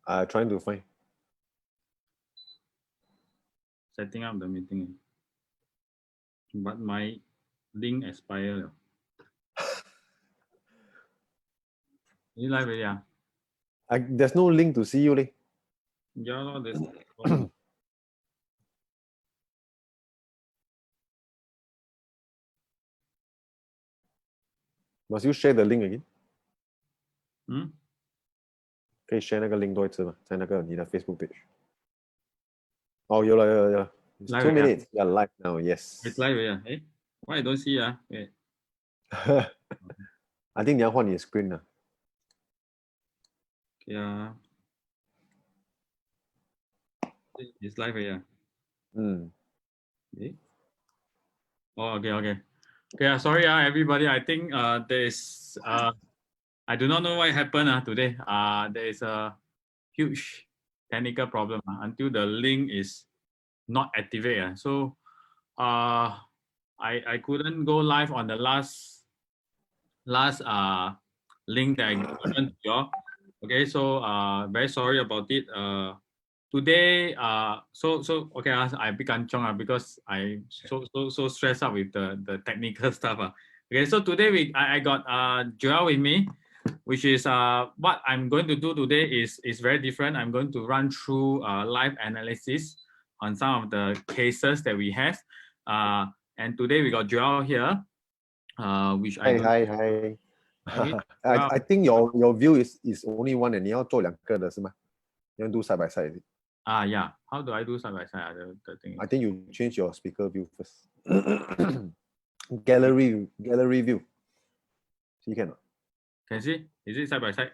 Trying to find. Setting up the meeting. But my link expired. You live already? There's no link to see you. Yeah, there's Must you share the link again? 可以 share 那个 link 多一次吗？在那个你的 Facebook page。哦，有了。2 minutes. Yeah, live now. Yes. It's live already. Hey, why I don't see? Wait. I think 你要换你的 screen 了。Yeah. It's live already. Okay. Oh, okay. Sorry, everybody. I think there's I do not know what happened today. There is a huge technical problem until the link is not activated. So I couldn't go live on the last link that I given to you all. Okay, so very sorry about it. Today so okay, I become chong because I so stressed out with the technical stuff. Okay, so today I got Joel with me, which is what I'm going to do today is very different. I'm going to run through live analysis on some of the cases that we have. And today we got Joel here, which Hi. I think your view is only one, and 你要做两个的是吗？You want to do side by side? Yeah. How do I do side by side? The thing. I think you change your speaker view first. Gallery view. So you cannot. Can see? Is it side by side?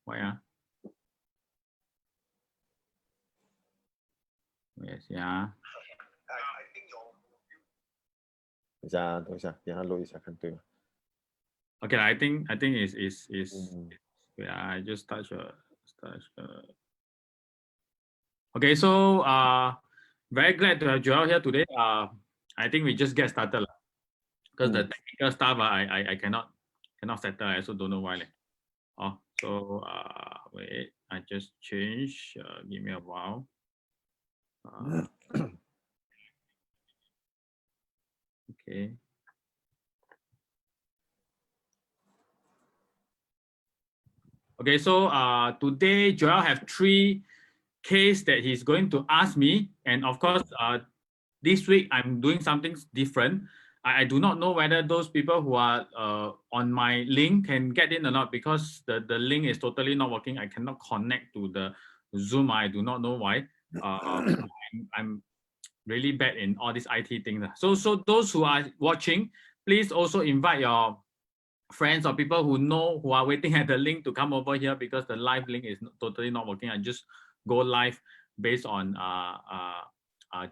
Why Yes, yeah. 等一下，给他 load 一下看对吗？ Okay, I think is yeah. I just touch. Okay, so very glad to have Joel here today. I think we just get started because the technical stuff I cannot settle. I also don't know why. So wait, I just change. Give me a while. Okay. Okay, so today Joel have 3 cases that he's going to ask me, and of course this week I'm doing something different. I do not know whether those people who are on my link can get in or not, because the link is totally not working. I cannot connect to the Zoom. I do not know why. I'm really bad in all these IT things. So those who are watching, please also invite your friends or people who are waiting at the link to come over here, because the live link is totally not working. I just go live based on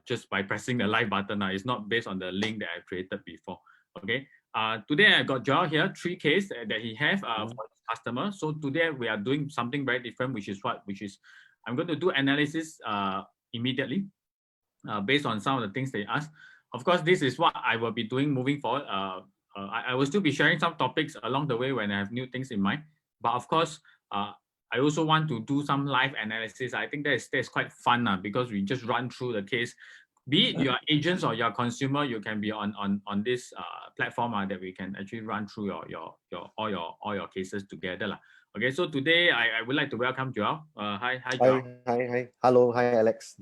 just by pressing the live button. It's not based on the link that I created before. Okay. Today I got Joel here, 3 cases that he have for his customer. So today we are doing something very different, which is I'm going to do analysis immediately based on some of the things they ask. Of course, this is what I will be doing moving forward. I will still be sharing some topics along the way when I have new things in mind. But of course, I also want to do some live analysis. I think that's quite fun because we just run through the case. Be it your agents or your consumer, you can be on this platform that we can actually run through all your cases together. Okay, so today I would like to welcome Joel. Hi Joel. Hi. Hello, hi Alex.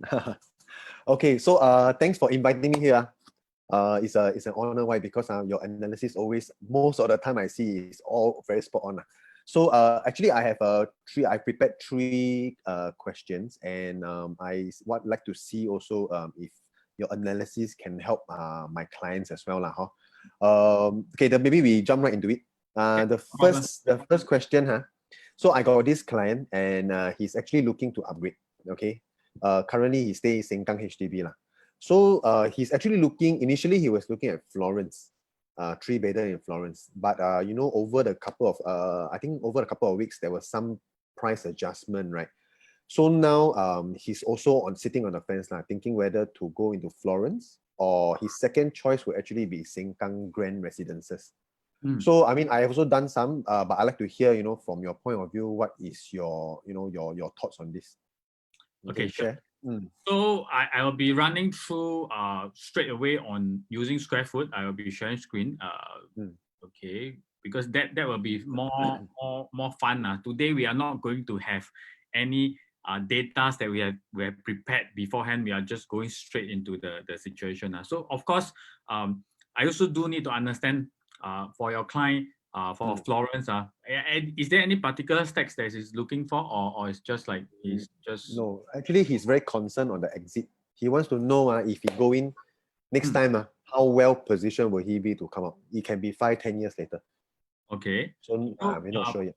Okay, so thanks for inviting me here. It's an honor. Why? Because your analysis always, most of the time I see is all very spot on. So actually I have I prepared 3 questions, and I would like to see also if your analysis can help my clients as well. Okay, then maybe we jump right into it. The first question. So I got this client, and he's actually looking to upgrade. Okay, currently he stays in Sengkang HDB . So he's actually initially he was looking at Florence, 3-bedder in Florence. But over the couple of weeks, there was some price adjustment, right? So now he's also sitting on the fence, thinking whether to go into Florence, or his second choice will actually be Sengkang Grand Residences. So I mean, I have also done some, but I like to hear, from your point of view, what is your, your thoughts on this? You Okay, can sure. share. So I will be running through straight away on using square foot. I will be sharing screen. Okay, because that will be more fun. Today we are not going to have any data that we have prepared beforehand. We are just going straight into the situation. So of course, I also do need to understand for your client, for Florence, is there any particular stacks that he's looking for, or it's just like he's just... No, actually, he's very concerned on the exit. He wants to know if he go in next time, how well positioned will he be to come out? It can be 5-10 years later. Okay. So we're not sure yet.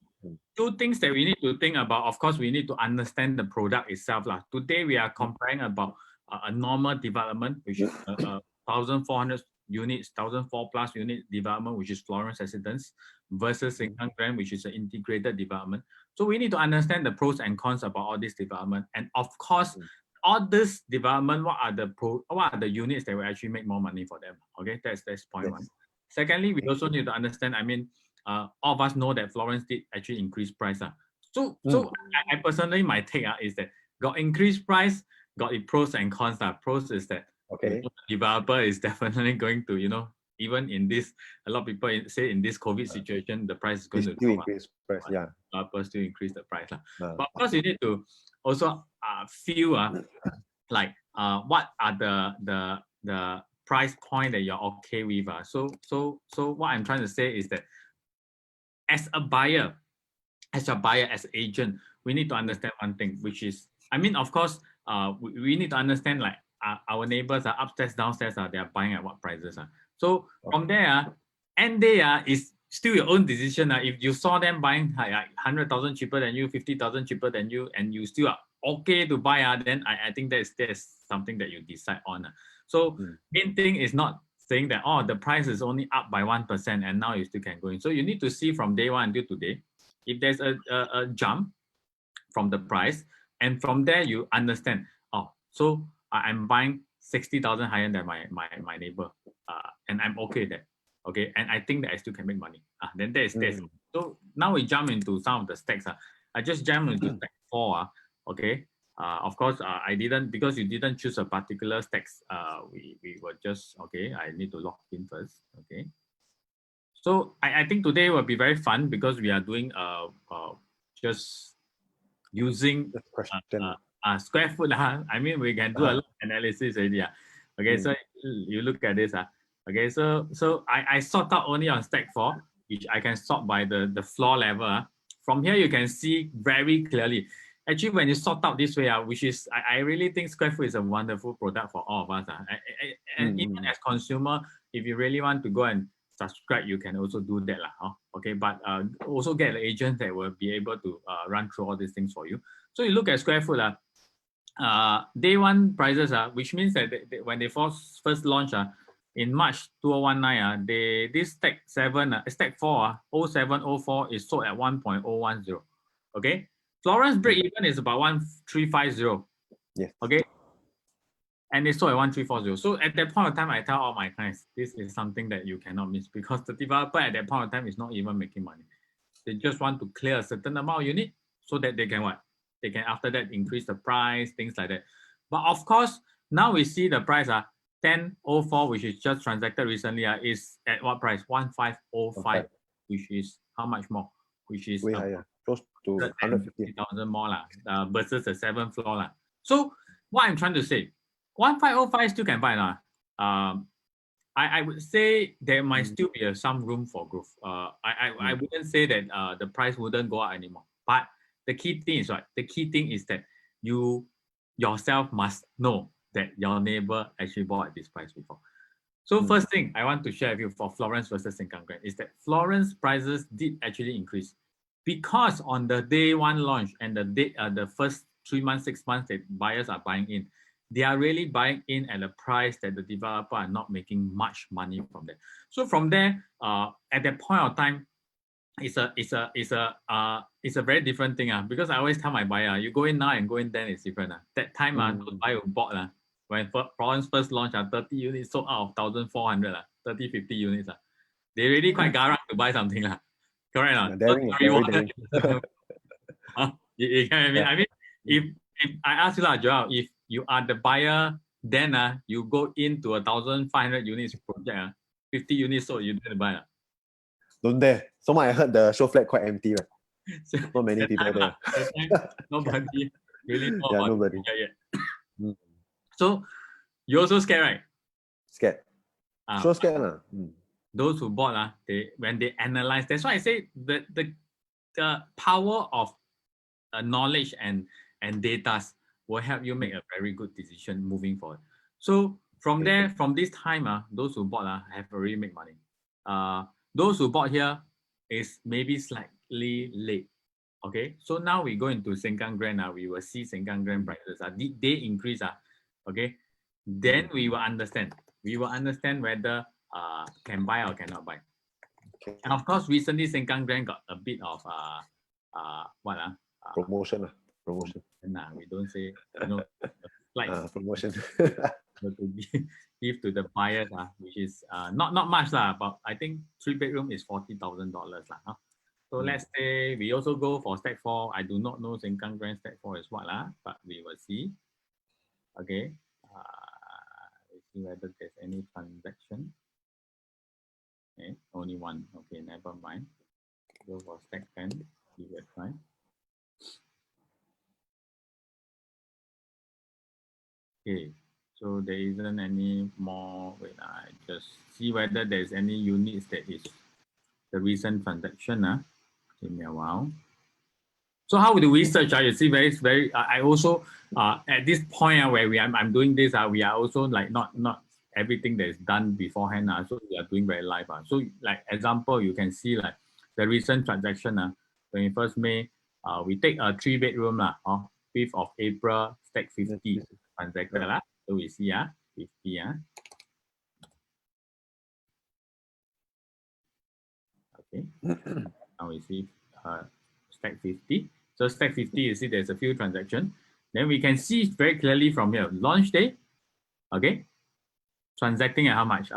Two things that we need to think about. Of course, we need to understand the product itself. Today, we are comparing about a normal development, which is 1,400 units, 1,004 plus unit development, which is Florence Residence, versus Sengkang Grand, which is an integrated development. So we need to understand the pros and cons about all this development. And of course, all this development, what are the units that will actually make more money for them? Okay, that's point one. Secondly, we also need to understand, all of us know that Florence did actually increase price. So I personally, my take is that got increased price, got its pros and cons. Pros is that the developer is definitely going to, even in this, a lot of people say in this COVID situation, the price is going to increase price. Yeah, developers still increase the price. But of course, you need to also feel like what are the price point that you're okay with. So what I'm trying to say is that as a buyer, as an agent, we need to understand one thing, which is, of course, we need to understand like our neighbors are upstairs, downstairs, they are buying at what prices. So from there, end day is still your own decision. If you saw them buying 100,000 cheaper than you, 50,000 cheaper than you, and you still are okay to buy, then I think that's something that you decide on. So main thing is not saying that, the price is only up by 1% and now you still can go in. So you need to see from day one until today, if there's a jump from the price, and from there you understand, so I'm buying 60,000 higher than my neighbor, and I'm okay with that. Okay, and I think that I still can make money. Then there's So now we jump into some of the stacks. I just jumped into stack 4. Okay. Of course, I didn't, because you didn't choose a particular stacks. We were just, okay, I need to log in first. Okay. So I think today will be very fun because we are doing just using square foot. We can do a lot of analysis already. Okay, so you look at this. Okay, so I sort out only on stack 4, which I can sort by the floor level. From here, you can see very clearly. Actually, when you sort out this way, which is, I really think square foot is a wonderful product for all of us. And even as consumer, if you really want to go and subscribe, you can also do that. Okay, but also get an agent that will be able to run through all these things for you. So you look at square foot, day one prices, which means that when they first launch, in March 2019, this stack 7, stack 4, 0704 is sold at 1.010. Okay, Florence break even is about 1350. Yes. Okay. And they sold at 1340. So at that point of time, I tell all my clients, this is something that you cannot miss, because the developer at that point of time is not even making money. They just want to clear a certain amount of unit so that they can what? They can after that increase the price, things like that. But of course, now we see the price 1004, which is just transacted recently, is at what price? 1505, which is how much more? Which is close to 150,000 more versus the 7th floor. So what I'm trying to say, 1505 still can buy now. I would say there might still be some room for growth. I wouldn't say that the price wouldn't go up anymore. But the key thing is the key thing is that you yourself must know that your neighbor actually bought at this price before. So first thing I want to share with you for Florence versus Sengkang Grand is that Florence prices did actually increase, because on the day one launch and the first 3 months, 6 months that buyers are buying in, they are really buying in at a price that the developer are not making much money from that. So from there, at that point of time, it's a very different thing. Because I always tell my buyer, you go in now and go in then is different. That time, those buyers who bought when Florence first launched, 30 units sold out of 1,400, 30, 50 units. they really quite garang to buy something. Correct or not? Daring, So very rewarded. daring. You get what I mean? I mean, if I ask you, Joel, if you are the buyer, then you go into 1,500 units project, 50 units sold, you didn't buy. Don't dare. So I heard the show flat quite empty, right? So Not many that people time, there. that time, nobody really know Yeah, about nobody. it yet. Mm. So you also scared, right? Scared. Sure scared. Those who bought, when they analyze, that's why I say the power of knowledge and data will help you make a very good decision moving forward. So from there, from this time, those who bought have already made money. Those who bought here is maybe slightly late. Okay, so now we go into Sengkang Grand. We will see Sengkang Grand prices. They increase. Okay, then we will understand. We will understand whether can buy or cannot buy. Okay. And of course, recently Sengkang Grand got a bit of promotion. Promotion. We don't say like promotion. to give to the buyers, which is not much but I think 3-bedroom is $40,000 So let's say we also go for stack 4. I do not know Sengkang Grand stack 4 is what but we will see. Okay, let's see whether there's any transaction. Okay, only one. Okay, never mind. Go for stack 10. Give it a try. Okay, so there isn't any more. Wait, I just see whether there's any units that is the recent transaction. Give me a while. So how do we search? You see, very. I also at this point where I'm doing this. We are also like not everything that is done beforehand. So we are doing very live. So like example, you can see like the recent transaction. 21st May. We take a 3-bedroom 5th of April, stack 50 transacted So we see 50 Okay. Now we see stack 50. So stack 50, you see there's a few transactions. Then we can see very clearly from here, launch day, okay, transacting at how much?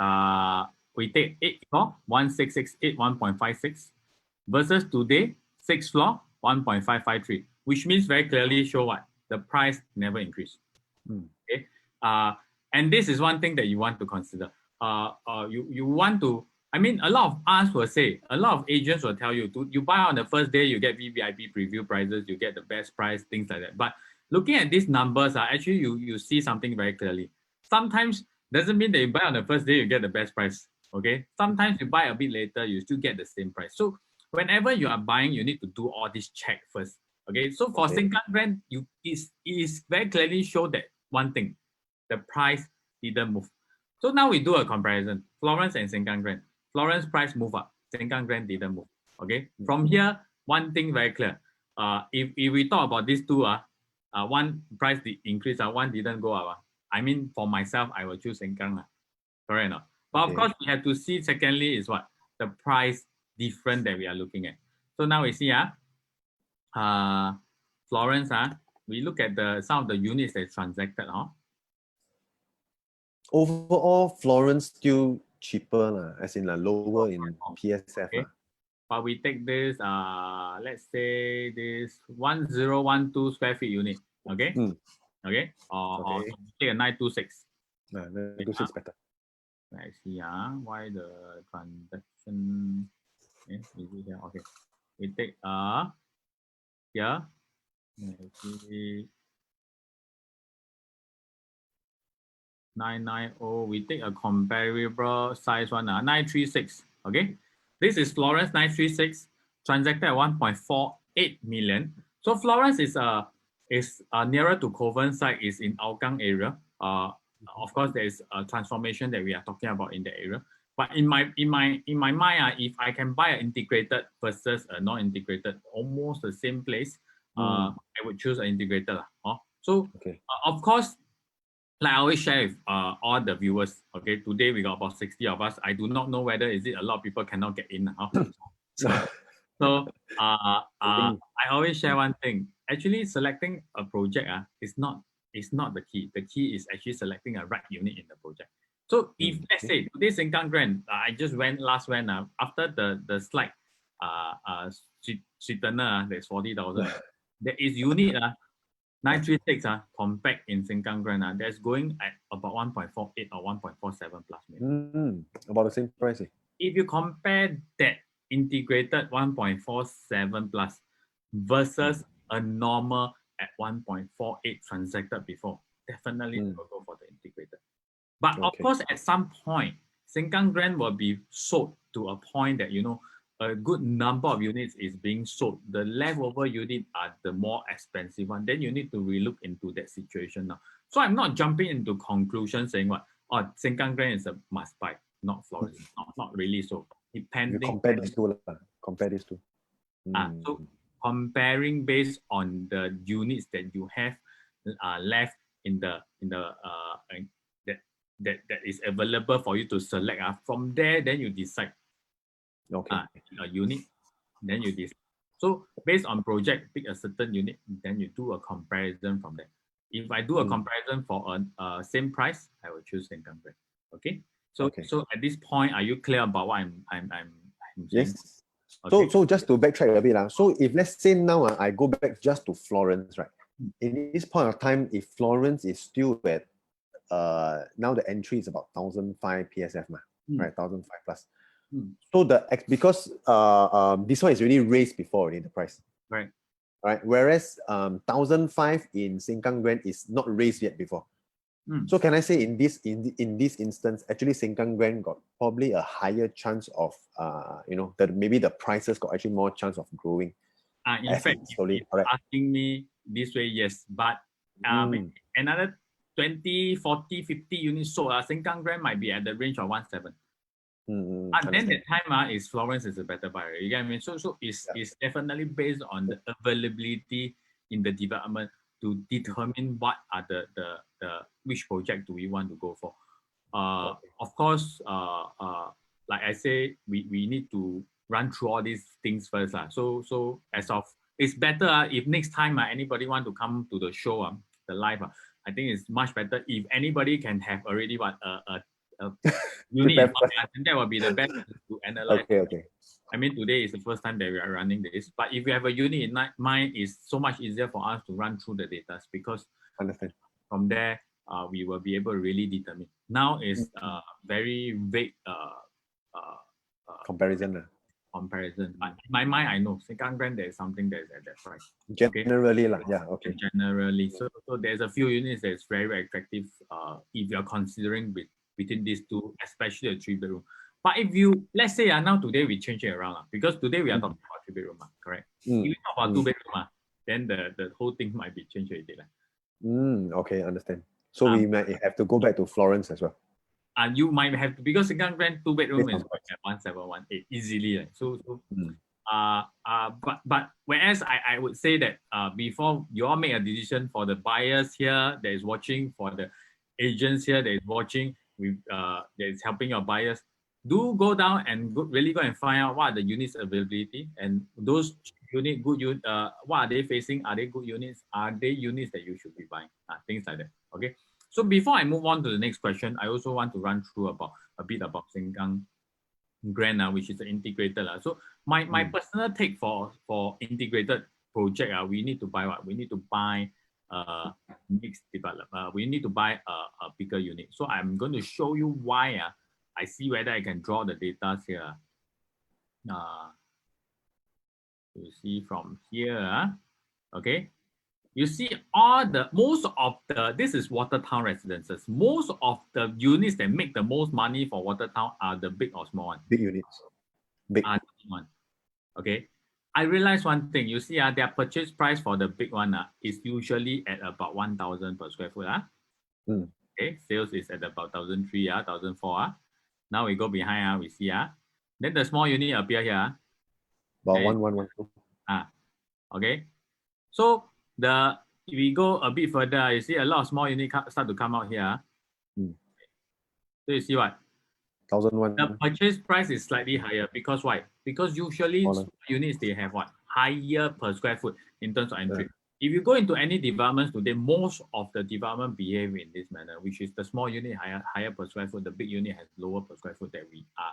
We take 8 floor, 1668, 1.56 versus today, 6 floor, 1.553, which means very clearly show what? The price never increased. Okay. And this is one thing that you want to consider. You want to, I mean, a lot of us will say, a lot of agents will tell you, you buy on the first day, you get VVIP preview prices, you get the best price, things like that. But looking at these numbers, actually you see something very clearly. Sometimes doesn't mean that you buy on the first day, you get the best price. Okay. Sometimes you buy a bit later, you still get the same price. So whenever you are buying, you need to do all this check first. Okay. So for Sengkang Grand, it is very clearly show that one thing, the price didn't move. So now we do a comparison. Florence and Sengkang Grand. Florence price move up. Sengkang Grand didn't move. Okay. From here, one thing very clear. If we talk about these two, one price increase, one didn't go up. I mean, for myself, I will choose Sengkang. Correct enough. But of course, we have to see. Secondly, is what the price difference that we are looking at. So now we see Florence. We look at some of the units that transacted. Overall, Florence still cheaper, as in lower in PSF. Okay. But we take this, let's say this 1012 square feet unit. Okay. Okay. Or take a 926. 926 better. Let's see why the transaction is here. Okay. We take here. Let's see. 990. We take a comparable size one. 936. Okay. This is Florence 936, transacted at 1.48 million. So Florence is nearer to Kovan site, is in Hougang area. Of course, there is a transformation that we are talking about in the area. But in my mind, if I can buy an integrated versus a non-integrated, almost the same place, I would choose an integrated. So of course, like I always share with all the viewers, okay, today we got about 60 of us. I do not know whether is it a lot of people cannot get in. So I always share one thing. Actually, selecting a project is not the key. The key is actually selecting a right unit in the project. So if let's say today Sengkang Grand, I just went after the slide sweetener, that's 40,000. There is unit 936 compact in Sengkang Grand that's going at about 1.48 or 1.47 plus maybe. About the same price. If you compare that integrated 1.47 plus versus a normal at 1.48 transacted before, definitely will go for the integrated. But of course, at some point, Sengkang Grand will be sold to a point that, a good number of units is being sold. The leftover units are the more expensive one. Then you need to relook into that situation now. So I'm not jumping into conclusion saying Sengkang Grand is a must buy, not Florence. Not really so. Depending. You compare these two. So comparing based on the units that you have left in the that is available for you to select. From there, then you decide a unit, then you decide. So based on project, pick a certain unit, then you do a comparison from there. If I do a comparison for a same price, I will choose Sengkang Grand. Okay. So at this point, are you clear about what I'm saying? Yes. Okay. So just to backtrack a bit, so if let's say now I go back just to Florence, right? In this point of time, if Florence is still at now the entry is about 1,005 PSF, right? 1,005 plus. So because this one is already raised before already, the price. Right. Right. Whereas 1,005 in Sengkang Grand is not raised yet before. So can I say in this instance, actually Sengkang Grand got probably a higher chance of that maybe the prices got actually more chance of growing. In fact, if you're asking me this way, yes. But another 20, 40, 50 units sold, Sengkang Grand might be at the range of 1.7. And then the time is Florence is a better buyer. You get what I mean? So it's definitely based on the availability in the development to determine what are the which project do we want to go for. Of course, like I say, we need to run through all these things first. So as of it's better if next time anybody want to come to the show, the live. I think it's much better if anybody can have already unit. And that will be the best to analyze. Okay. I mean, today is the first time that we are running this, but if you have a unit in mind, it's so much easier for us to run through the data because from there, we will be able to really determine. Now is very vague comparison. But in my mind, I know Sengkang Grand there is something that is at that price. Generally, Generally, so there's a few units that is very, very attractive if you're considering between these two, especially a 3-bedroom. But if let's say now today we change it around because today we are talking about 3-bedroom, correct? If we talk about 2-bedroom, then the whole thing might be changed already. Okay, understand. So we might have to go back to Florence as well. And you might have to, because Sengkang Grand 2-bedroom is at 1.718 easily. But whereas I would say that before you all make a decision, for the buyers here that is watching, for the agents here that is watching, that is helping your buyers, do go down and really go and find out what are the units availability and those unit good unit. What are they facing? Are they good units? Are they units that you should be buying? Things like that. Okay. So before I move on to the next question, I also want to run through a bit about Sengkang Grand, which is the integrated. So my personal take for integrated project, we need to buy what? We need to buy mixed development. We need to buy a bigger unit. So I'm going to show you why. I see whether I can draw the data here. You see from here, okay. You see this is Watertown residences. Most of the units that make the most money for Watertown are the big or small ones. Big units. Big one. Okay. I realized one thing. You see, their purchase price for the big one is usually at about 1,000 per square foot. Okay. Sales is at about 1,300, 1,400. Now we go behind, we see. Then the small unit appear here. About 1,112. Okay. So if we go a bit further, you see a lot of small units start to come out here. So you see what? 1,001. The purchase price is slightly higher because why? Because usually units they have what? Higher per square foot in terms of entry. if you go into any developments today, most of the development behave in this manner, which is the small unit higher per square foot, the big unit has lower per square foot that we are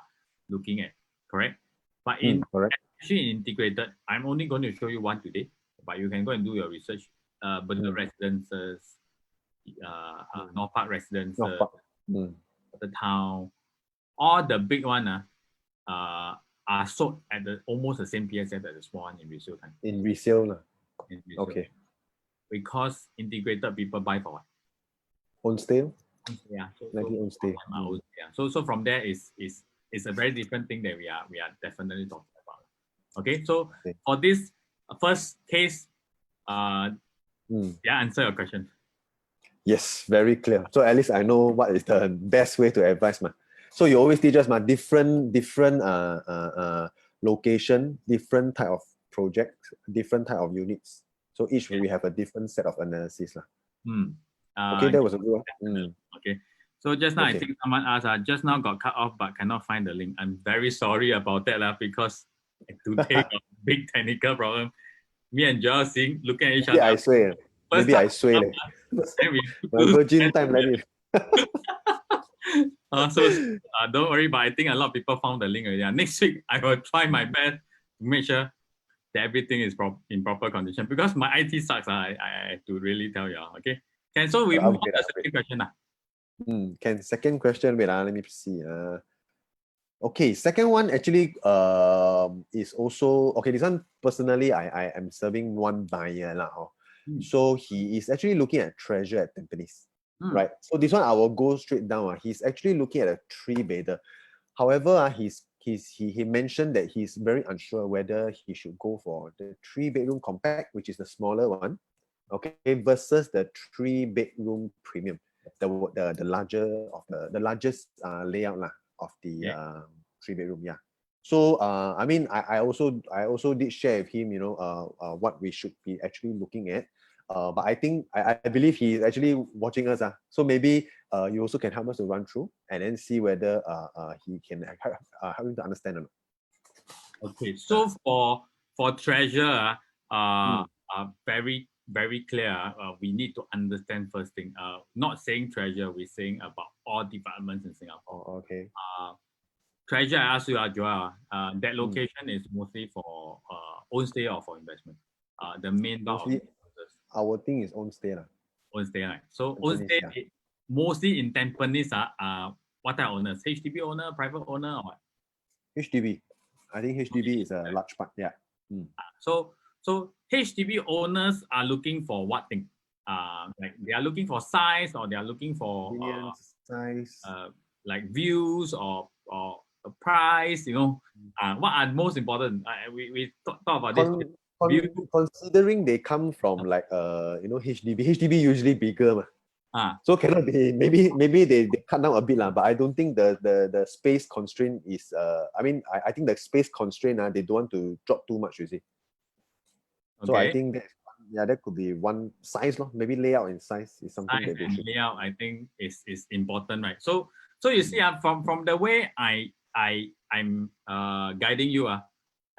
looking at, correct? But correct. actually integrated, I'm only going to show you one today, but you can go and do your research. But the residences, North Park residences, the town, all the big one are sold at almost the same PSF as the small one in resale time. In resale, okay. Because integrated people buy for what? On stay? Yeah. On stay. Yeah. So from there is a very different thing that we are definitely talking about. Okay. So for this first case, yeah, answer your question. Yes, very clear. So at least I know what is the best way to advise, ma. So you always teach us, ma, different location, different type of projects, different type of units. So each we have a different set of analysis, lah. Okay, that was a good one. Okay. So just now, I think someone asked, just now got cut off but cannot find the link. I'm very sorry about that, because today got big technical problem. Me and Joel looking at each other. I swear. Maybe I swear. My virgin time like it. Don't worry, but I think a lot of people found the link already. Next week, I will try my best to make sure that everything is in proper condition, because my IT sucks. I have to really tell you. Okay. Can so we move on to the second question. Can second question, wait, let me see. Okay, second one actually is also okay. This one personally, I am serving one buyer lah. So he is actually looking at Treasure at Tampines, right? So this one I will go straight down. He's actually looking at a 3-bedder. However, he mentioned that he's very unsure whether he should go for the 3-bedroom compact, which is the smaller one, okay, versus the 3-bedroom premium, the larger of the largest layout lah of the 3-bedroom. Yeah. So I mean, I also did share with him, what we should be actually looking at. But I think I believe he is actually watching us. So maybe you also can help us to run through and then see whether he can help him to understand or not. Okay. So for Treasure, very very clear. We need to understand first thing. Not saying Treasure, we're saying about all developments in Singapore. Oh, okay. Treasure, I asked you, Joel, that location is mostly for own stay or for investment? The main bulk of our thing is own stay. Own stay, right? So own stay, mostly in Tampines, what type of owners? HDB owner, private owner, or what? HDB. I think HDB is a large part, yeah. So HDB owners are looking for what thing? Like they are looking for size, or they are looking for size, like views or price, what are most important? We talk about this. Considering they come from like HDB usually bigger. So cannot be, maybe they cut down a bit, but I don't think the space constraint is I think the space constraint they don't want to drop too much, you see. Okay. So I think that could be one size, maybe layout and size is something size that they should. Layout, I think is important, right? So you see, from the way I'm guiding you,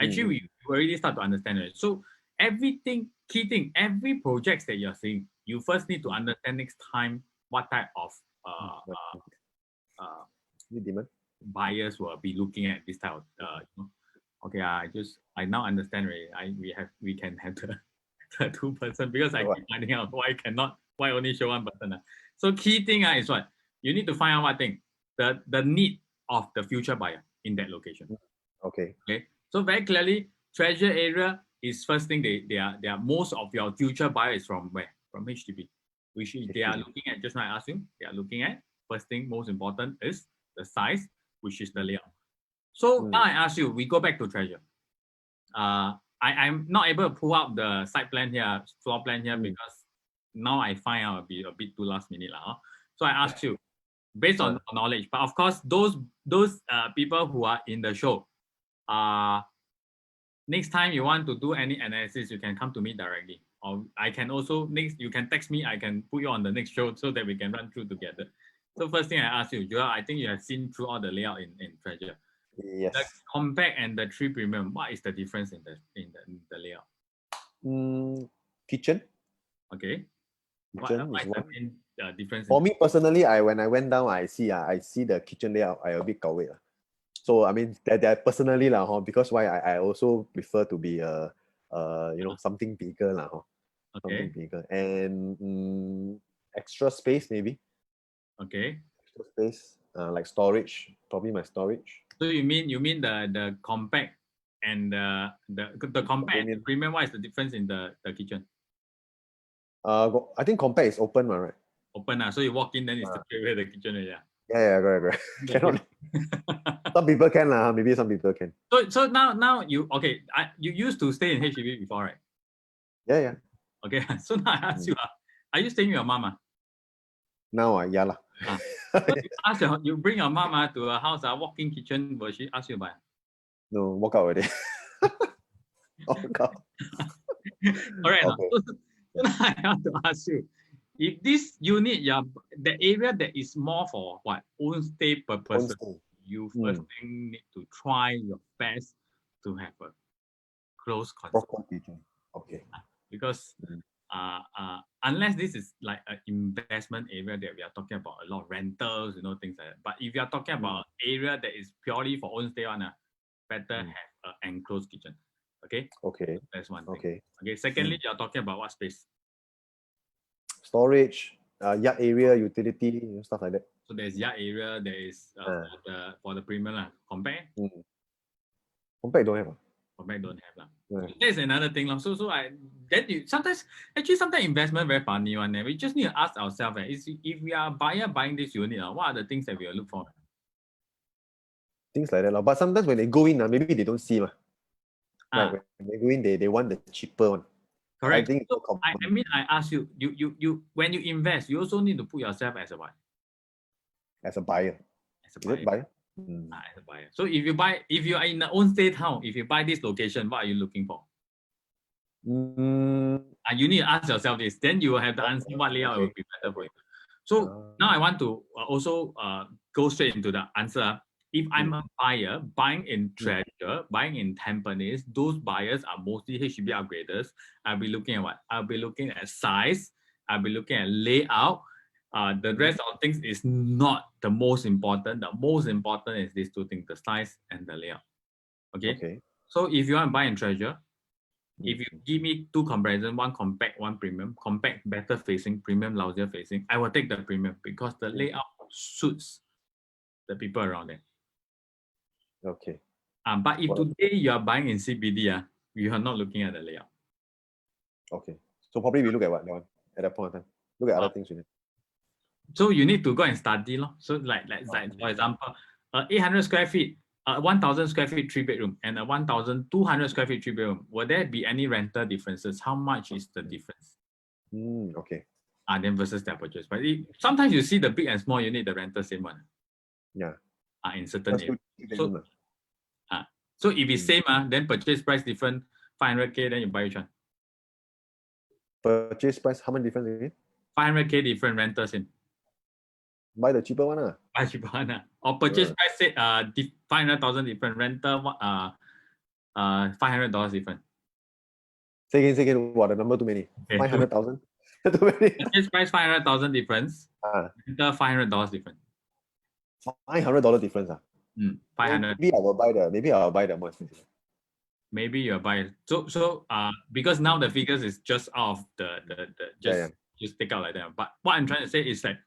actually we already start to understand it. So key thing, every project that you're seeing, you first need to understand next time what type of buyers will be looking at this type of okay, I now understand already. We can have the 2%, because I keep finding out why only show 1%. So key thing is what? You need to find out what thing? The need of the future buyer in that location. Okay. So very clearly, Treasure area is first thing. They are most of your future buyers from where? From HDB, which is they are looking at. Just now I asked you, they are looking at first thing most important is the size, which is the layout. So now I ask you, we go back to Treasure. I'm not able to pull out the site plan here, floor plan here, because now I find out a bit too last minute. So I ask you, based on knowledge, but of course, those people who are in the show, next time you want to do any analysis, you can come to me directly. Or I can also, you can text me, I can put you on the next show so that we can run through together. So first thing I ask you, Joel, I think you have seen through all the layout in Treasure. Yes. The compact and the 3 premium, what is the difference in the layout? Kitchen. Okay. Kitchen What is is the one. main difference? For me personally, when I went down, I see the kitchen layout. I a bit gao wei. So I mean that personally lah, because why I also prefer to be something bigger lah, something Okay. bigger and extra space maybe. Okay. Extra space, like storage, probably my storage. So you mean the compact and the compact and the premium? What is the difference in the kitchen? I think compact is open, right? Open so you walk in, then it's straight away the kitchen area. Yeah, correct. Cannot. Some people can lah, maybe some people can. So now you you used to stay in HDB before, right? Yeah. Okay, so now I ask you, are you staying with your mama? Now yeah lah. So you bring your mama to a house, walk-in kitchen, will she ask you about? No, walk out already. Walk out. All right. Okay. So now I have to ask you, if this unit, the area that is more for what own stay purposes, you first thing need to try your best to have a close control. Okay. Because unless this is like an investment area that we are talking about, a lot of rentals, things like that. But if you are talking about an area that is purely for own stay better have an enclosed kitchen. Okay. Okay. That's one thing. Okay. Secondly, you are talking about what space? Storage, yard area, utility, stuff like that. So there's yard area. There is for the premium compact. Compact don't have. Compact don't have So there's another thing So sometimes investment very funny one. We just need to ask ourselves if we are buyer buying this unit, what are the things that we will look for? Things like that. But sometimes when they go in, maybe they don't see. Right, when they go in, they want the cheaper one. Correct. I think I ask you, when you invest, you also need to put yourself as a what? As a buyer. As a buyer. Is it buyer? As a buyer. So if you are in the own state town, if you buy this location, what are you looking for? You need to ask yourself this. Then you will have the answer what layout will be better for you. So now I want to also go straight into the answer. If I'm a buyer buying in Treasure, buying in Tampines, those buyers are mostly HDB upgraders. I'll be looking at what? I'll be looking at size. I'll be looking at layout. The rest of things is not the most important. The most important is these two things, the size and the layout. Okay. So if you want to buy in Treasure, if you give me two comparisons, one compact, one premium, compact better facing, premium lousier facing, I will take the premium because the layout suits the people around there. Okay. But if today you are buying in CBD, you are not looking at the layout. Okay. So probably we look at what that one at that point of time. Look at other things we need. So you need to go and study. So like for example, 800 square feet, 1,000 square feet 3-bedroom, and a 1,200 square feet 3-bedroom. Will there be any rental differences? How much is the difference? Okay. Then versus their purchase. But sometimes you see the big and small unit, the rental same one. Yeah. In certain areas. So if it's same, then purchase price different, 500K, then you buy which one? Purchase price, how much difference again? 500K different, rental same. Buy the cheaper one. Buy cheaper one. Or purchase price say 500,000 different, rental $500 different. Say again, what, the number too many? 500,000? Too many. Purchase price 500,000 difference, rental $500 different. $500 difference. 500. Maybe I'll buy the more expensive. Maybe you'll buy. So because now the figures is just off just take out like that. But what I'm trying to say is that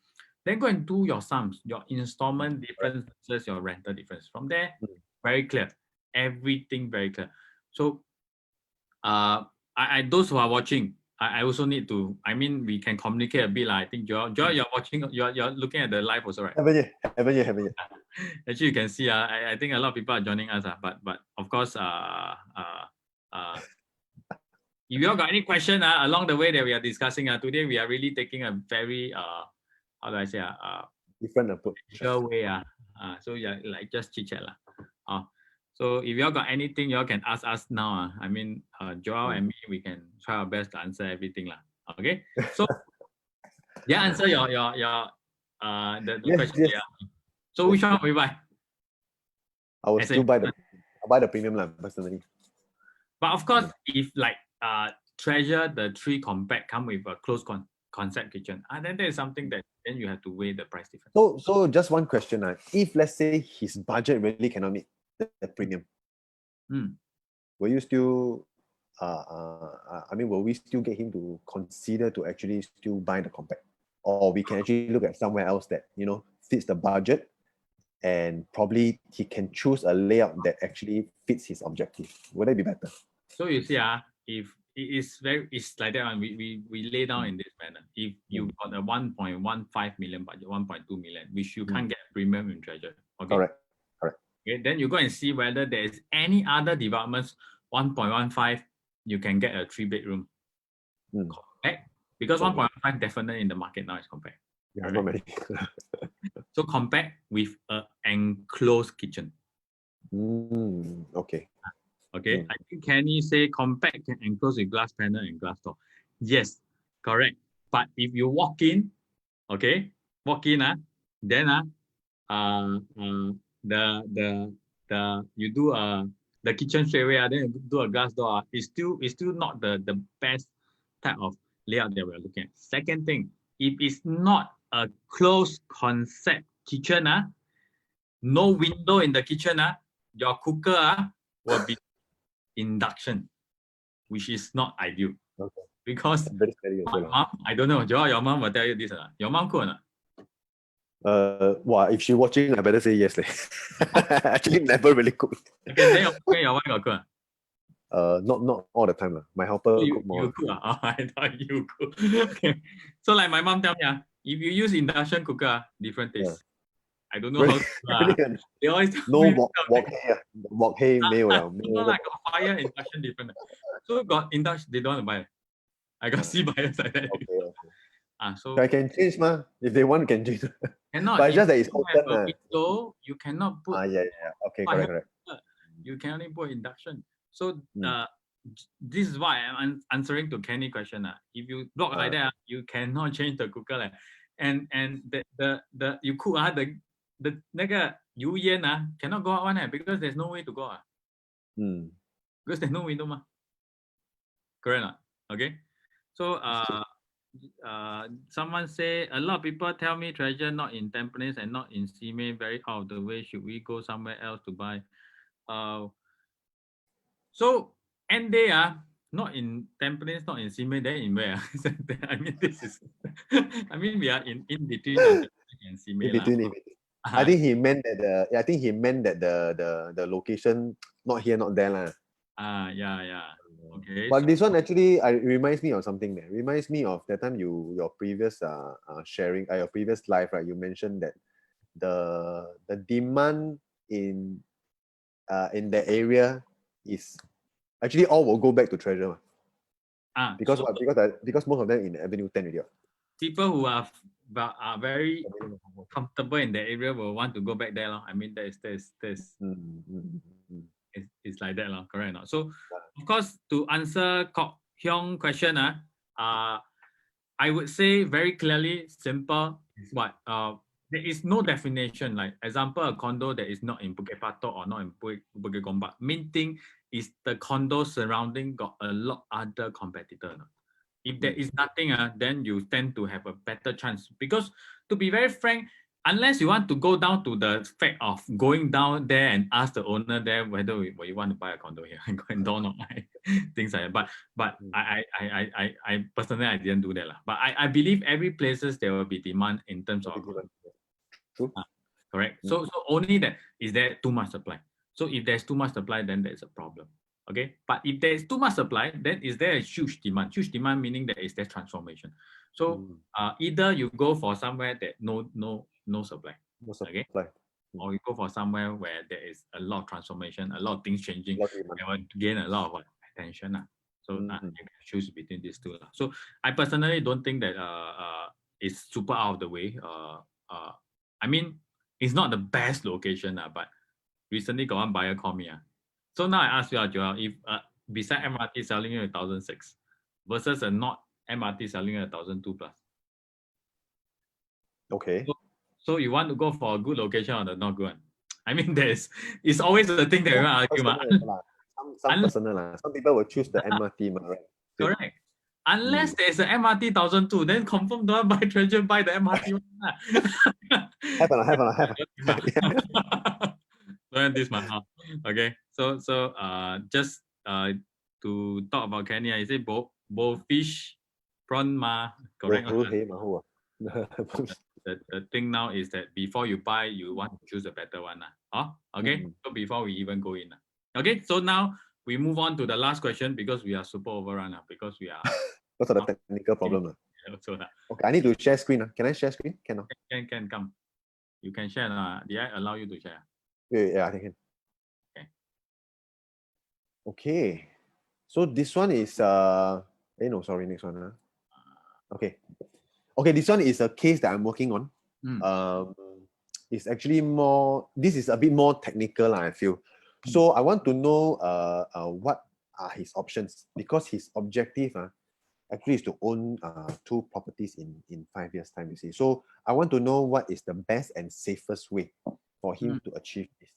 then go and do your sums, your installment difference versus your rental difference. From there, very clear. Everything very clear. So I those who are watching, I also need to, we can communicate a bit. I think Joel, you're watching, you're looking at the live also, right? Haven't yet. Actually, you can see, I think a lot of people are joining us, but of course, if you all got any question along the way that we are discussing, today we are really taking a very, how do I say, different approach. Way, so yeah, like just chit chat. So if you all got anything, you all can ask us now. Joel and me, we can try our best to answer everything. Okay? So, answer your the question. Yes. Yeah. So which one will you buy? I will still buy the premium personally. But of course, if Treasure the 3 compact come with a closed concept kitchen. Then there is something that then you have to weigh the price difference. So just one question. If let's say his budget really cannot meet the premium, will you still will we still get him to consider to actually still buy the compact? Or we can actually look at somewhere else that, fits the budget, and probably he can choose a layout that actually fits his objective. Would that be better? So you see, if it's like that one, we lay down in this manner. If you got a 1.15 million budget, 1.2 million, which you can't get premium in Treasure. Okay. Correct. Okay, then you go and see whether there is any other developments 1.15, you can get a 3-bedroom compact, because 1.15 definitely in the market now is compact. Yeah, not many. So compact with an enclosed kitchen. Okay. Okay, I think Kenny say compact can enclose with glass panel and glass door. Yes, correct. But if you walk in, then you do the kitchen straight away, then you do a glass door. It's still not the best type of layout that we're looking at. Second thing, if it's not a closed concept kitchen, no window in the kitchen, your cooker will be induction, which is not ideal. Okay. Because my mom, I don't know, Joel, your mom will tell you this. Your mom cook or not? If she's watching, I better say yes. Actually, never really cook. Okay, then your wife will cook. Not all the time. My helper cook more. You cook? Oh, I thought you cook. Okay. So like my mom tell me, if you use induction cooker, different taste. Yeah. I don't know how. They always no wok hay meal. No, like fire induction different. So got induction, they don't want to buy. I got see buyers like that. Okay. So I can change, if they want, can change. Cannot. But it's just that it's open. Window, you cannot put. Yeah. Okay, correct. You can only put induction. So this is why I'm answering to Kenny's question. If you block like that, you cannot change the cooker. And the you cook the 那个油烟 cannot go out one because there's no way to go out. Because there's no window correct not? Okay. So someone say a lot of people tell me Treasure not in Tampines and not in Simei, very out of the way. Should we go somewhere else to buy? So end day not in Tampines, not in Simei, then in where? I mean this is we are in between and Simei. In between. I think he meant that the location not here, not there. Yeah. Okay. But this one actually reminds me of something there. Reminds me of that time your previous sharing your previous live, right? You mentioned that the demand in the area is actually all will go back to Treasure. Because most of them in Avenue 10 already. People who are very comfortable in the area will want to go back there. I mean, there's it's like that, correct or not? So, of course, to answer Kok Hyung question, I would say very clearly, simple, is what? There is no definition. Like, example, a condo that is not in Bukit Batok or not in Bukit Gombak. Main thing is the condo surrounding got a lot other competitor. If there is nothing, then you tend to have a better chance. Because to be very frank, unless you want to go down to the fact of going down there and ask the owner there whether you want to buy a condo here and go and door knock, things like that. But I personally I didn't do that. But I believe every places there will be demand in terms of True. Correct. So only that is there too much supply. So if there's too much supply, then there's a problem. Okay, but if there's too much supply, then is there a huge demand? Huge demand meaning that is there transformation. So either you go for somewhere that no supply. Okay, or you go for somewhere where there is a lot of transformation, a lot of things changing, and will gain a lot of attention. So you can choose between these two. So I personally don't think that it's super out of the way. I mean, it's not the best location, but recently got one buyer call me. So now I ask you, Joel, if beside MRT selling you 1,006 versus a not MRT selling you 1,002 plus. Okay. So you want to go for a good location or the not good one? I mean, it's always the thing that we want to argue. Some personal. Some people will choose the MRT, right? Correct. Unless there's an MRT 1002, then confirm don't buy treasure, buy the MRT one. Have on. Learn this man. Okay. So just to talk about Kenya, is it both fish, prawn ma? Correct. The thing now is that before you buy, you want to choose a better one. Okay. So before we even go in. Okay. So now we move on to the last question because we are super overrun because we are. What's the technical problem? So okay, I need to share screen. Can I share screen? Can come. You can share. Did I allow you to share? Yeah, I think. Okay. So this one is no, sorry, next one. Okay. Okay, this one is a case that I'm working on. It's actually more, this is a bit more technical, I feel. So I want to know what are his options, because his objective actually is to own 2 properties in 5 years' time, you see. So I want to know what is the best and safest way for him to achieve this.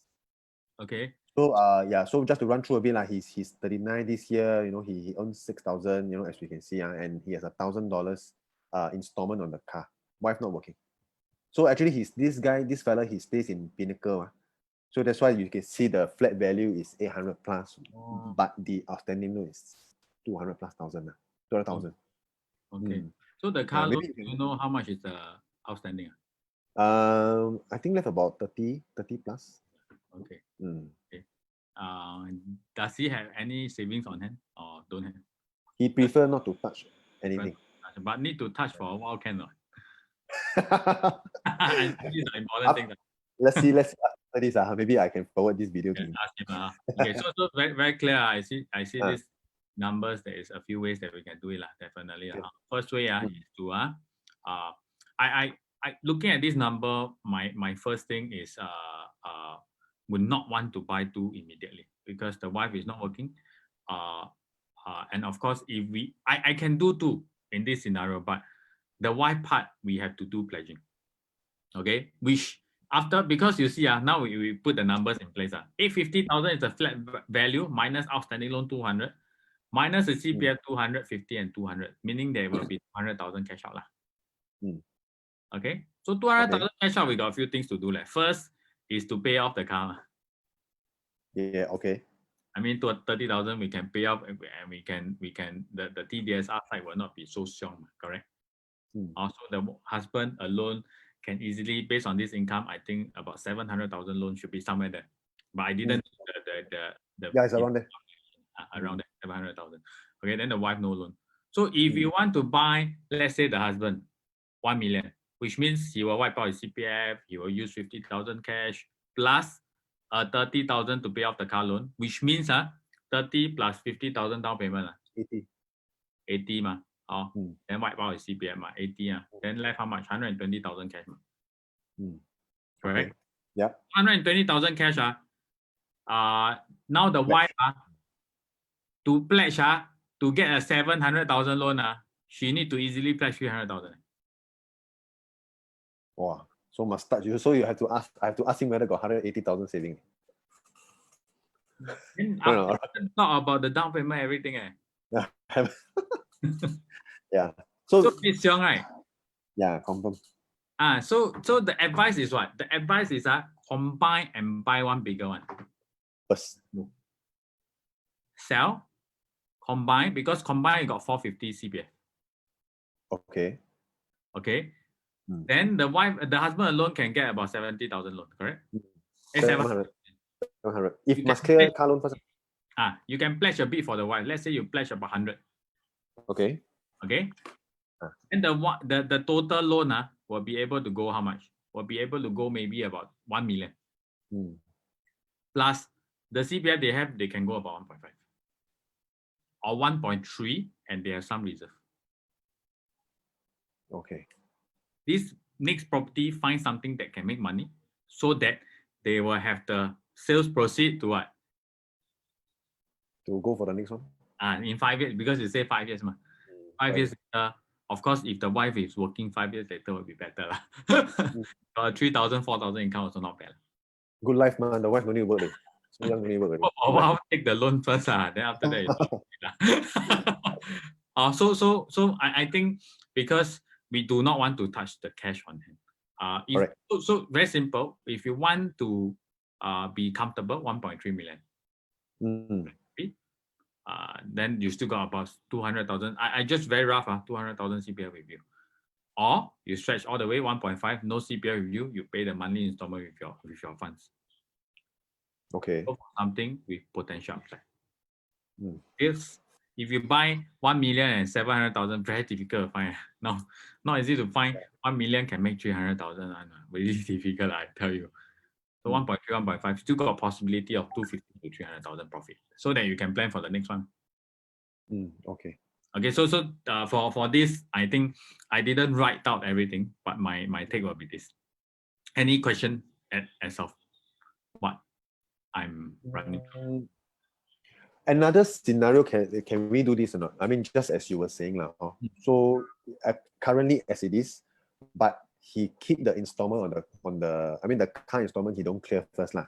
Okay. So yeah, so just to run through a bit, he's 39 this year, he owns 6,000, as we can see, and he has $1,000 installment on the car. Wife not working. So actually this fella, he stays in Pinnacle. So that's why you can see the flat value is 800 plus, but the outstanding loan is 200 plus thousand. 200,000. Okay. So the car loan, you know how much is the outstanding? I think left about 30 plus. Okay. Okay. Does he have any savings on hand or don't have? He prefer not to touch anything. But need to touch for a while, can not? I think these are important things. Let's see this. Maybe I can forward this video to him. Ask him. Okay, so very, very clear. I see these numbers. There is a few ways that we can do it, definitely. First way is to I looking at this number, my first thing is would not want to buy 2 immediately because the wife is not working. And of course, if I can do 2 in this scenario, but the wife part we have to do pledging. Okay, which after, because you see now we put the numbers in place. 850,000 is the flat value minus outstanding loan 200 minus the CPF 250 and 200, meaning there will be 200,000 cash out. Okay, so 200,000 cash out, we got a few things to do. First is to pay off the car. Yeah, okay. I mean, to 30,000 we can pay off, and we can the TDSR side will not be so strong, correct? Also, the husband alone can easily, based on this income, I think about 700,000 loan should be somewhere there. But I didn't it's around there. Around there, 700,000. Okay, then the wife no loan. So if you want to buy, let's say the husband, 1 million, which means he will wipe out his CPF, he will use 50,000 cash plus 30,000 to pay off the car loan, which means 30 plus 50,000 down payment. 80 ma. Then wipe out his CPF 80 then left how much? 120,000 cash. Correct? Okay. Yeah. 120,000 cash. Now the wife to pledge to get a 700,000 loan, she need to easily pledge 300,000. Wow. So must touch you. So you have to ask. I have to ask him whether got 180,000 saving. Talk about the down payment, everything. Yeah. Yeah. So it's young, right? Yeah, confirm. So the advice is what? The advice is combine and buy one bigger one. First. Sell, combine, because combine you got 450 CPF. Okay. Then the husband alone can get about 70,000 loan, correct? 700. If you must clear car loan first. You can pledge a bit for the wife. Let's say you pledge about 100. Okay. And the total loan will be able to go how much? Will be able to go maybe about 1 million. Plus the CPF they can go about 1.5 or 1.3, and they have some reserve. Okay. This next property find something that can make money, so that they will have the sales proceed to what? To go for the next one? In 5 years, because you say 5 years. 5 years later, of course, if the wife is working 5 years later, will be better. 3,000, 4,000 income also not bad. Good life, man. The wife don't need to work. So young, don't need to work. I'll take the loan first, then after that. I think because we do not want to touch the cash on hand. Correct. So very simple. If you want to be comfortable, 1.3 million. Then you still got about 200,000. I just very rough, 200,000 CPF with you. Or you stretch all the way 1.5, no CPF with you, you pay the monthly installment with your funds. Okay. So something with potential upside. Mm. If you buy 1,700,000, very difficult to find. No, not easy to find. 1 million can make 300,000. Very difficult, I tell you. So 1.3, 1.5, still got a possibility of 250 to 300,000 profit, so that you can plan for the next one. Okay. Okay, so for this, I think I didn't write out everything, but my take will be this. Any question as of what I'm running? Another scenario, can we do this or not? I mean, just as you were saying now. So currently as it is, but he keep the installment on the I mean the car installment he don't clear first lah,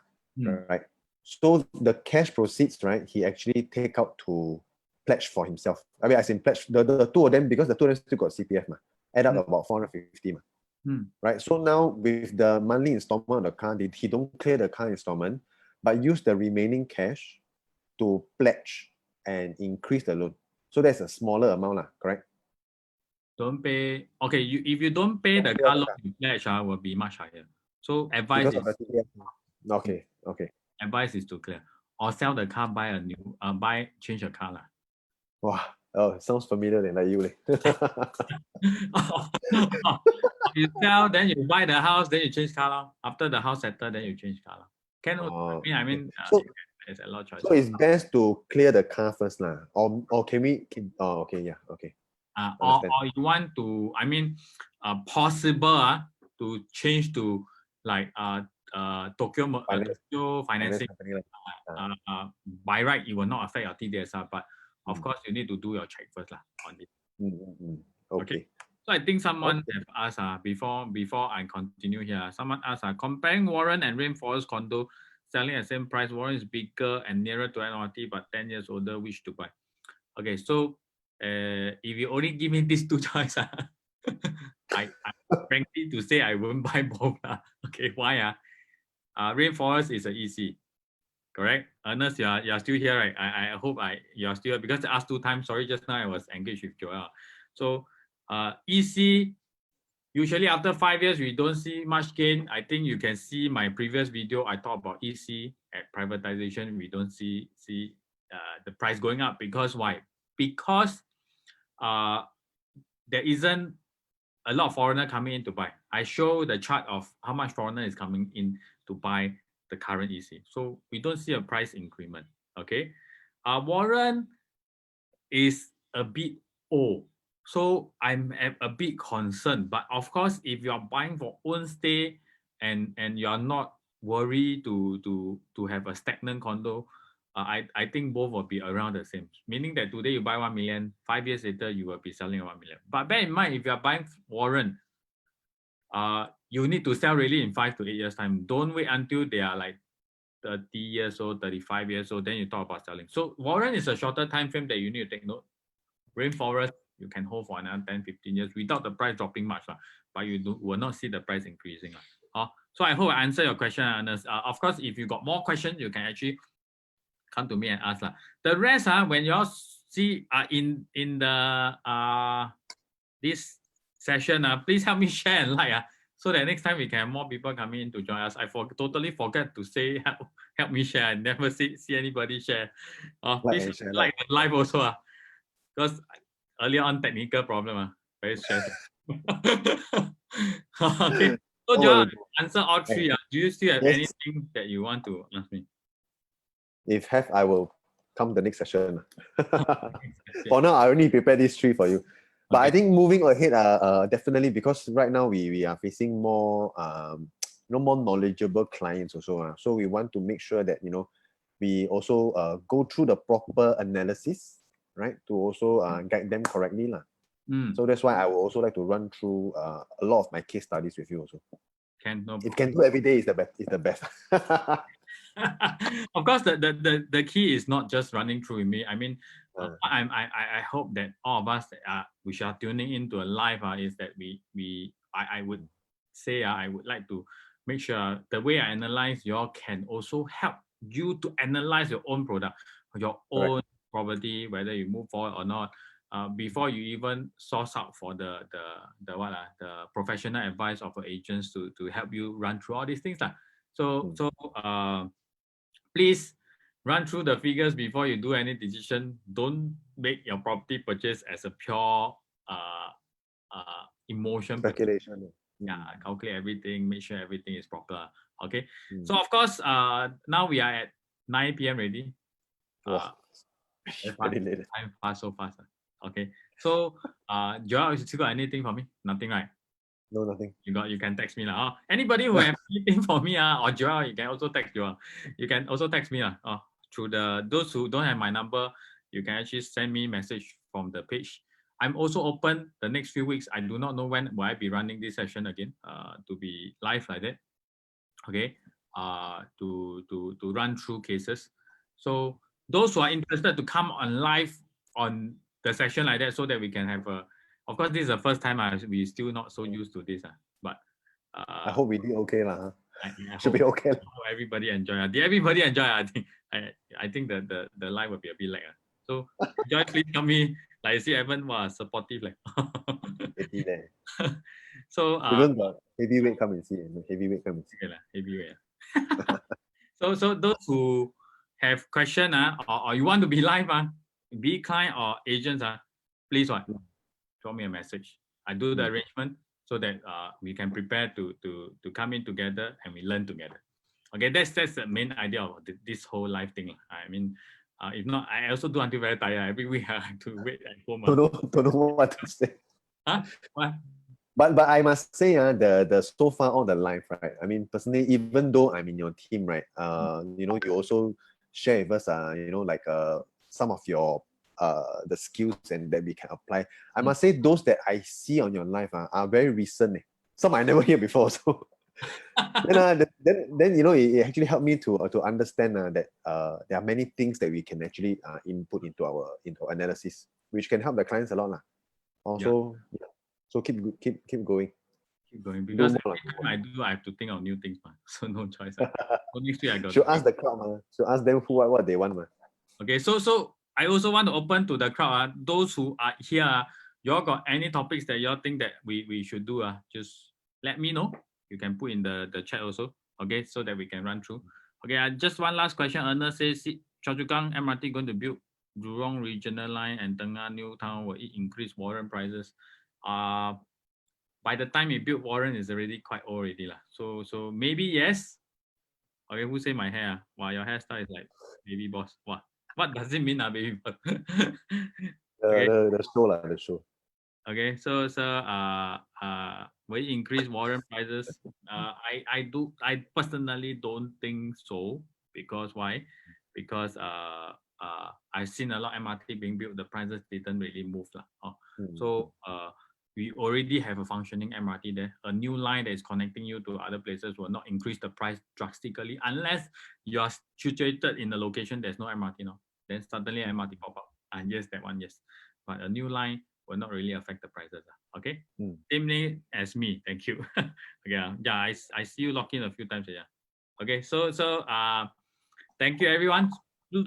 right? So the cash proceeds, right? He actually take out to pledge for himself. I mean, as in pledge the two of them, because the two of them still got CPF add up about 450 right? So now with the monthly installment on the car, he don't clear the car installment, but use the remaining cash to pledge and increase the loan. So that's a smaller amount, correct? Don't pay. Okay, if you don't pay the car loan, you pledge will be much higher. So advice is okay. Advice is to clear or sell the car, buy a new change the car lah. Wow, sounds familiar like you. You sell, then you buy the house, then you change car lah. After the house settled, then you change car lah. I mean, so, there's a lot of choices. So it's best to clear the car first lah, or can we? Okay, yeah, okay. Or you want to, I mean, possible to change to like Tokyo financing. By right, it will not affect your TDSR, but of course you need to do your check first on it. Okay. So I think someone have asked before I continue here. Someone asked comparing Warren and Rainforest condo selling at same price. Warren is bigger and nearer to NRT, but 10 years older. Which to buy? Okay, so if you only give me these two choices, I frankly to say I won't buy both. Okay, why? Rainforest is an EC, correct? Ernest, you are still here, right? I hope you are still here because I asked 2 times. Sorry, just now I was engaged with Joel. So EC, usually after 5 years, we don't see much gain. I think you can see my previous video. I talked about EC at privatization. We don't see the price going up because why? Because there isn't a lot of foreigner coming in to buy. I show the chart of how much foreigner is coming in to buy the current EC. So we don't see a price increment. Okay, Warren is a bit old, so I'm a bit concerned. But of course, if you are buying for own stay and you are not worried to have a stagnant condo, I think both will be around the same. Meaning that today you buy 1 million, 5 years later you will be selling 1 million. But bear in mind, if you are buying Warren, you need to sell really in 5 to 8 years time. Don't wait until they are like 30 years old, 35 years old, then you talk about selling. So Warren is a shorter time frame that you need to take note. Rainforest, you can hold for another 10, 15 years without the price dropping much, but you will not see the price increasing. So I hope I answer your question, Ernest. Of course, if you got more questions, you can actually come to me and ask. The rest, when you all see in the this session, please help me share and like. So that next time we can have more people coming in to join us. I totally forget to say help me share. I never see anybody share. Please like the live also. Because earlier on technical problem. Very stressful. Okay. So John, answer all 3. Do you still have anything that you want to ask me? If have, I will come the next session. For now, I only prepared these 3 for you. But I think moving ahead, definitely, because right now we are facing more more knowledgeable clients also. So we want to make sure that we also go through the proper analysis, right, to also guide them correctly. So that's why I would also like to run through a lot of my case studies with you also. No if can do every day is the best. Of course, the key is not just running through with me. I mean, Uh, I hope that all of us which are tuning into a live is that I would say I would like to make sure the way I analyze you all can also help you to analyze your own product, your Correct. own property, whether you move forward or not. Before you even source out for the professional advice of agents to help you run through all these things lah. So please run through the figures before you do any decision. Don't make your property purchase as a pure emotion purchase. Speculation. Yeah, calculate everything, make sure everything is proper. Okay. Mm. So of course, now we are at 9 p.m. already. Wow. Very late. Time pass so fast. Okay. So Joel, you still got anything for me? Nothing, right? No, nothing. You can text me lah. Anybody who have anything for me or Joel, you can also text Joel. You can also text me through those who don't have my number, you can actually send me message from the page. I'm also open the next few weeks. I do not know when will I be running this session again. To be live like that. Okay. To run through cases. So those who are interested to come on live on the session like that, so that we can have a. Of course, this is the first time we still not so used to this. But I hope we did okay lah. I Should hope, be okay. I hope everybody enjoy. Did everybody enjoy? I think the live will be a bit lag. So Joy, please tell me. Like I see, Evan was supportive. Like. So even the heavyweight come and see. Heavyweight come and see. Okay, heavyweight. So those who have question or you want to be live be client or agents please drop me a message. I do the arrangement so that we can prepare to come in together and we learn together. Okay, that's the main idea of this whole live thing. I mean, if not, I also do until very tired. Every week I have to wait at home. Don't know what to say. What? But I must say the so far all the live, right? I mean, personally, even though I'm in your team, right? You know, you also share with us you know, like some of your the skills and that we can apply. I must say those that I see on your live are very recent. Some I never hear before. So then you know, it actually helped me to understand that there are many things that we can actually input into our analysis, which can help the clients a lot. Also, yeah. So keep going. Keep going, because every time I have to think of new things, so no choice. So next week I got. Should ask the crowd, should ask them what they want. Okay, so I also want to open to the crowd. Those who are here, you all got any topics that you all think that we should do? Just let me know. You can put in the chat also. Okay, so that we can run through. Okay, just one last question. Ernest says, Choa Chu Kang MRT going to build Jurong Regional Line and Tengah New Town, will it increase Warren prices? By the time you build Warren is already quite old already lah. So maybe yes. Okay, who say my hair? Wow, your hairstyle is like baby boss. What does it mean, baby boss? Okay. The show the show. Okay, so will it increase Warren prices? I personally don't think so. Because why? Because I've seen a lot of MRT being built, the prices didn't really move lah. So we already have a functioning MRT there. A new line that is connecting you to other places will not increase the price drastically unless you are situated in a location there's no MRT now. Then suddenly MRT pop up. And yes, that one, yes. But a new line will not really affect the prices. Okay? Same name as me. Thank you. Okay. Yeah, I see you lock in a few times. Yeah. Okay. So thank you everyone.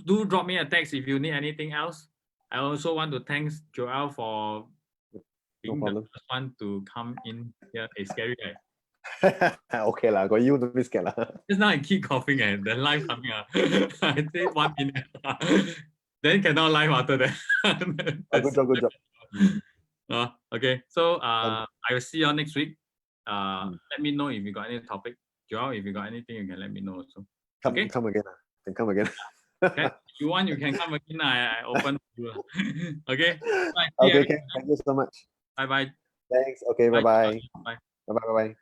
Do drop me a text if you need anything else. I also want to thank Joel for being the first one to come in here. It's scary, right? Okay lah, got you, don't be scared lah. Just now I keep coughing and the live coming out. I say 1 minute. Then cannot live after that. Good job. Okay, so I will see you all next week. Let me know if you got any topic. Joel, if you got anything, you can let me know also. Okay? Come again. Then come again. Okay. If you want, you can come again. I open to you. Okay? Okay, thank you so much. Bye-bye. Thanks. Okay, bye-bye. Bye. Bye-bye.